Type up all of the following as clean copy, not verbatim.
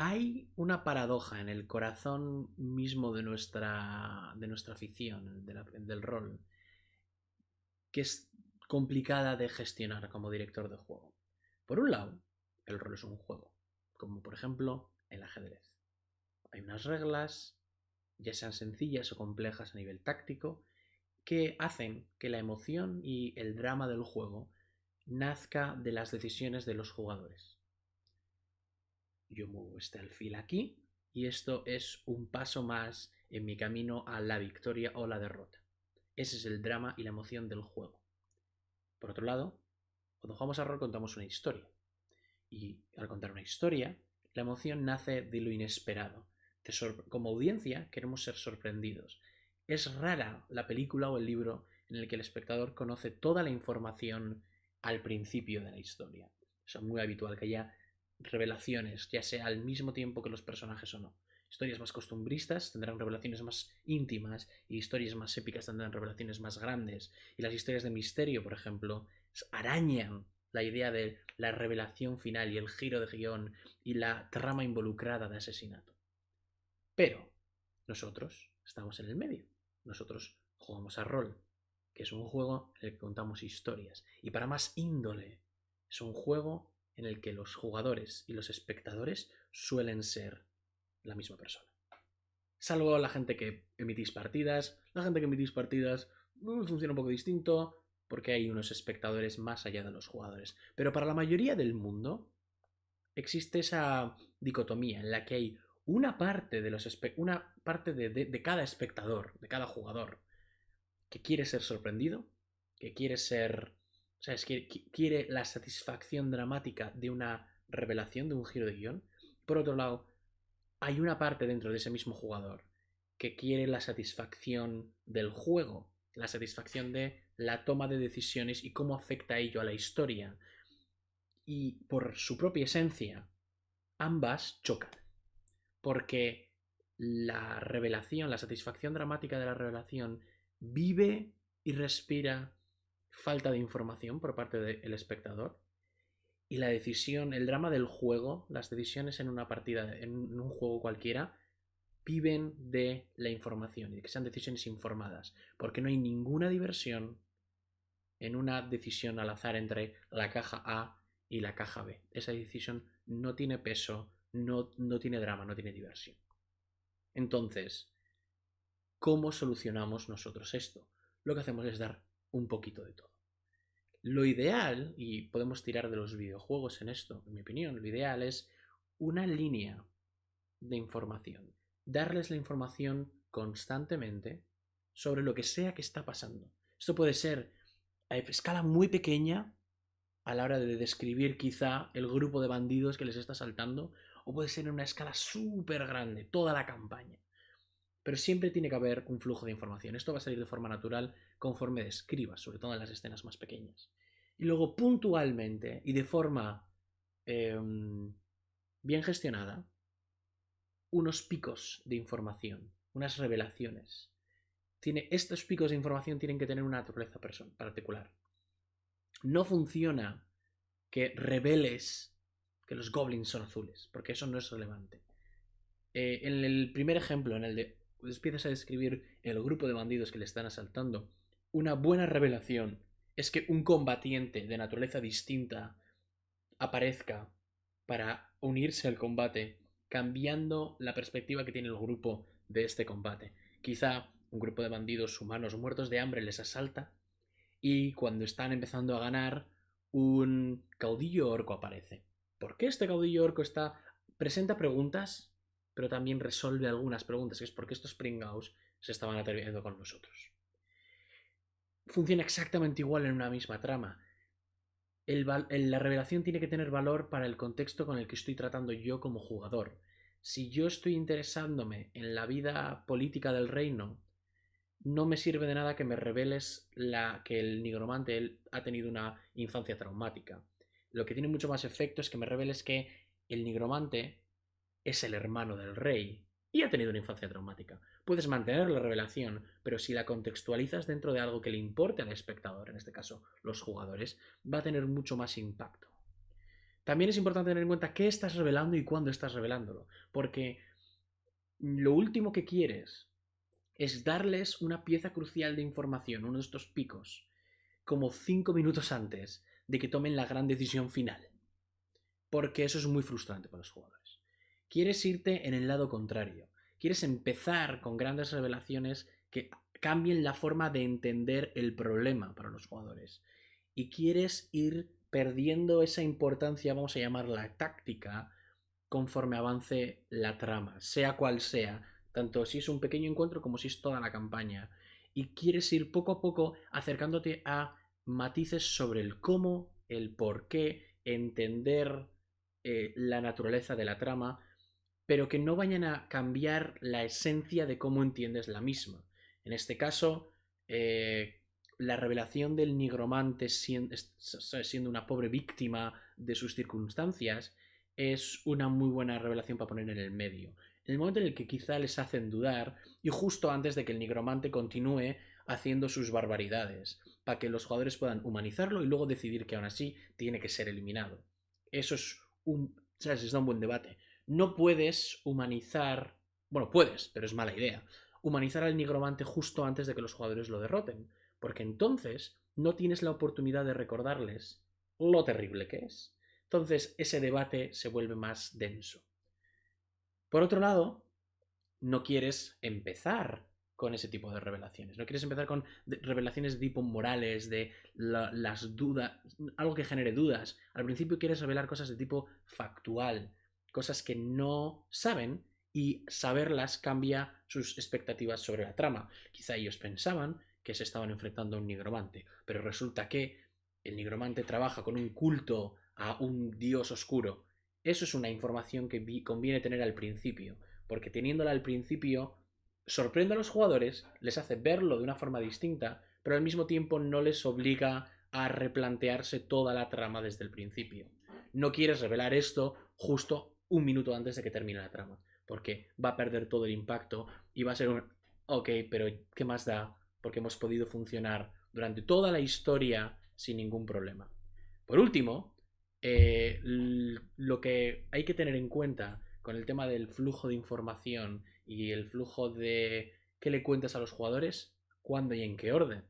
Hay una paradoja en el corazón mismo de nuestra afición, del rol, que es complicada de gestionar como director de juego. Por un lado, el rol es un juego, como por ejemplo el ajedrez. Hay unas reglas, ya sean sencillas o complejas a nivel táctico, que hacen que la emoción y el drama del juego nazca de las decisiones de los jugadores. Yo muevo este alfil aquí y esto es un paso más en mi camino a la victoria o la derrota. Ese es el drama y la emoción del juego. Por otro lado, cuando jugamos a rol contamos una historia. Y al contar una historia, la emoción nace de lo inesperado. Como audiencia queremos ser sorprendidos. Es rara la película o el libro en el que el espectador conoce toda la información al principio de la historia. Es muy habitual que haya revelaciones, ya sea al mismo tiempo que los personajes o no. Historias más costumbristas tendrán revelaciones más íntimas y historias más épicas tendrán revelaciones más grandes. Y las historias de misterio, por ejemplo, arañan la idea de la revelación final y el giro de guión y la trama involucrada de asesinato. Pero nosotros estamos en el medio. Nosotros jugamos a rol, que es un juego en el que contamos historias. Y para más índole, es un juego en el que los jugadores y los espectadores suelen ser la misma persona. Salvo la gente que emitís partidas. La gente que emitís partidas funciona un poco distinto porque hay unos espectadores más allá de los jugadores. Pero para la mayoría del mundo existe esa dicotomía en la que hay una parte de cada espectador, de cada jugador, que quiere ser sorprendido, que quiere ser, ¿sabes? Quiere la satisfacción dramática de una revelación, de un giro de guión. Por otro lado, hay una parte dentro de ese mismo jugador que quiere la satisfacción del juego, la satisfacción de la toma de decisiones y cómo afecta ello a la historia. Y por su propia esencia, ambas chocan. Porque la revelación, la satisfacción dramática de la revelación, vive y respira falta de información por parte del espectador. Y la decisión, el drama del juego, las decisiones en una partida, en un juego cualquiera, viven de la información y de que sean decisiones informadas. Porque no hay ninguna diversión en una decisión al azar entre la caja A y la caja B. Esa decisión no tiene peso, no tiene drama, no tiene diversión. Entonces, ¿cómo solucionamos nosotros esto? Lo que hacemos es dar un poquito de todo. Lo ideal, y podemos tirar de los videojuegos en esto, en mi opinión, lo ideal es una línea de información. Darles la información constantemente sobre lo que sea que está pasando. Esto puede ser a escala muy pequeña a la hora de describir quizá el grupo de bandidos que les está saltando, o puede ser en una escala súper grande, toda la campaña. Pero siempre tiene que haber un flujo de información. Esto va a salir de forma natural conforme describas, sobre todo en las escenas más pequeñas. Y luego puntualmente y de forma eh, bien gestionada, unos picos de información, unas revelaciones. Estos picos de información tienen que tener una naturaleza particular. No funciona que reveles que los goblins son azules, porque eso no es relevante. En el primer ejemplo, en el de empiezas a describir el grupo de bandidos que le están asaltando, una buena revelación es que un combatiente de naturaleza distinta aparezca para unirse al combate, cambiando la perspectiva que tiene el grupo de este combate. Quizá un grupo de bandidos humanos muertos de hambre les asalta y cuando están empezando a ganar, un caudillo orco aparece. ¿Por qué este caudillo orco presenta preguntas, pero también resuelve algunas preguntas? Que es porque estos pringaos se estaban atreviendo con nosotros. Funciona exactamente igual en una misma trama. La revelación tiene que tener valor para el contexto con el que estoy tratando yo como jugador. Si yo estoy interesándome en la vida política del reino, no me sirve de nada que me reveles que el nigromante ha tenido una infancia traumática. Lo que tiene mucho más efecto es que me reveles que el nigromante es el hermano del rey y ha tenido una infancia traumática. Puedes mantener la revelación, pero si la contextualizas dentro de algo que le importe al espectador, en este caso los jugadores, va a tener mucho más impacto. También es importante tener en cuenta qué estás revelando y cuándo estás revelándolo. Porque lo último que quieres es darles una pieza crucial de información, uno de estos picos, como 5 minutos antes de que tomen la gran decisión final. Porque eso es muy frustrante para los jugadores. Quieres irte en el lado contrario. Quieres empezar con grandes revelaciones que cambien la forma de entender el problema para los jugadores. Y quieres ir perdiendo esa importancia, vamos a llamarla táctica, conforme avance la trama, sea cual sea, tanto si es un pequeño encuentro como si es toda la campaña. Y quieres ir poco a poco acercándote a matices sobre el cómo, el por qué, entender la naturaleza de la trama, pero que no vayan a cambiar la esencia de cómo entiendes la misma. En este caso, la revelación del nigromante siendo una pobre víctima de sus circunstancias es una muy buena revelación para poner en el medio. En el momento en el que quizá les hacen dudar y justo antes de que el nigromante continúe haciendo sus barbaridades, para que los jugadores puedan humanizarlo y luego decidir que aún así tiene que ser eliminado. Eso es un, ¿sabes? Es un buen debate. No puedes humanizar, bueno, puedes, pero es mala idea, humanizar al nigromante justo antes de que los jugadores lo derroten, porque entonces no tienes la oportunidad de recordarles lo terrible que es. Entonces ese debate se vuelve más denso. Por otro lado, no quieres empezar con ese tipo de revelaciones. No quieres empezar con revelaciones de tipo morales, de las dudas, algo que genere dudas. Al principio quieres revelar cosas de tipo factual, cosas que no saben y saberlas cambia sus expectativas sobre la trama. Quizá ellos pensaban que se estaban enfrentando a un nigromante, pero resulta que el nigromante trabaja con un culto a un dios oscuro. Eso es una información que conviene tener al principio, porque teniéndola al principio sorprende a los jugadores, les hace verlo de una forma distinta, pero al mismo tiempo no les obliga a replantearse toda la trama desde el principio. No quieres revelar esto justo un minuto antes de que termine la trama, porque va a perder todo el impacto y va a ser un... Ok, pero ¿qué más da? Porque hemos podido funcionar durante toda la historia sin ningún problema. Por último, lo que hay que tener en cuenta con el tema del flujo de información y el flujo de qué le cuentas a los jugadores, cuándo y en qué orden.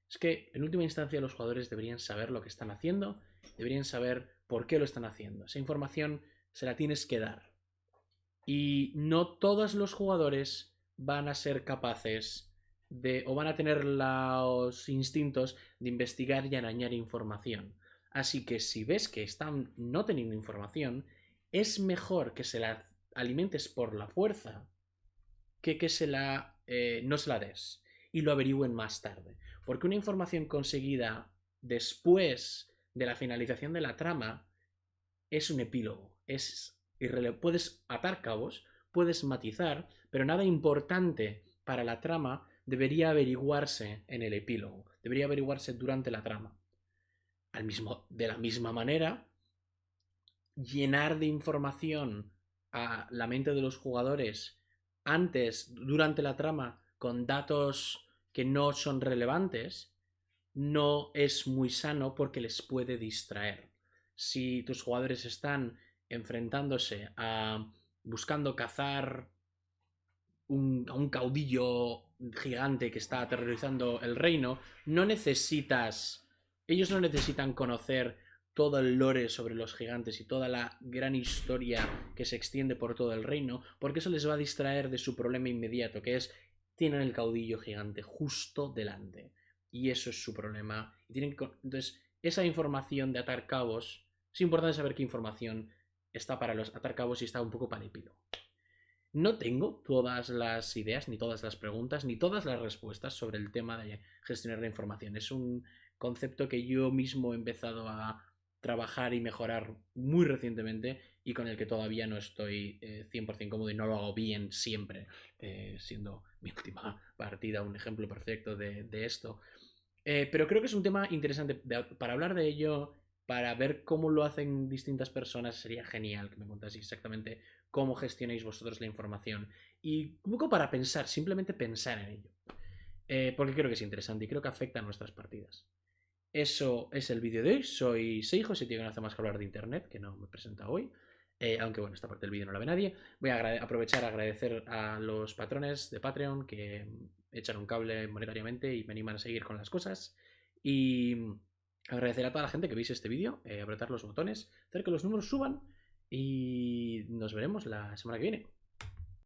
Es que en última instancia los jugadores deberían saber lo que están haciendo, deberían saber por qué lo están haciendo. Esa información se la tienes que dar. Y no todos los jugadores van a ser capaces de, o van a tener los instintos de investigar y arañar información. Así que si ves que están no teniendo información, es mejor que se la alimentes por la fuerza que no se la des y lo averigüen más tarde. Porque una información conseguida después de la finalización de la trama es un epílogo. Puedes atar cabos, puedes matizar, pero nada importante para la trama debería averiguarse en el epílogo. Debería averiguarse durante la trama. De la misma manera, llenar de información a la mente de los jugadores durante la trama, con datos que no son relevantes, no es muy sano porque les puede distraer. Si tus jugadores están enfrentándose a buscando cazar a un caudillo gigante que está aterrorizando el reino, ellos no necesitan conocer todo el lore sobre los gigantes y toda la gran historia que se extiende por todo el reino, porque eso les va a distraer de su problema inmediato, que es tienen el caudillo gigante justo delante. Y eso es su problema. Entonces, esa información de atar cabos, es importante saber qué información está para los atar cabos y está un poco para el epílogo. No tengo todas las ideas, ni todas las preguntas, ni todas las respuestas sobre el tema de gestionar la información. Es un concepto que yo mismo he empezado a trabajar y mejorar muy recientemente y con el que todavía no estoy 100% cómodo y no lo hago bien siempre, siendo mi última partida un ejemplo perfecto de esto. Pero creo que es un tema interesante para hablar de ello, para ver cómo lo hacen distintas personas. Sería genial que me contaseis exactamente cómo gestionáis vosotros la información. Y un poco para pensar, simplemente pensar en ello. Porque creo que es interesante y creo que afecta a nuestras partidas. eso es el vídeo de hoy. Soy Seijo, ese tío que no hace más que hablar de internet, que no me presenta hoy. Aunque bueno, esta parte del vídeo no la ve nadie. Voy a aprovechar a agradecer a los patrones de Patreon que echan un cable monetariamente y me animan a seguir con las cosas. Y agradecer a toda la gente que veis este vídeo, apretar los botones, hacer que los números suban y nos veremos la semana que viene.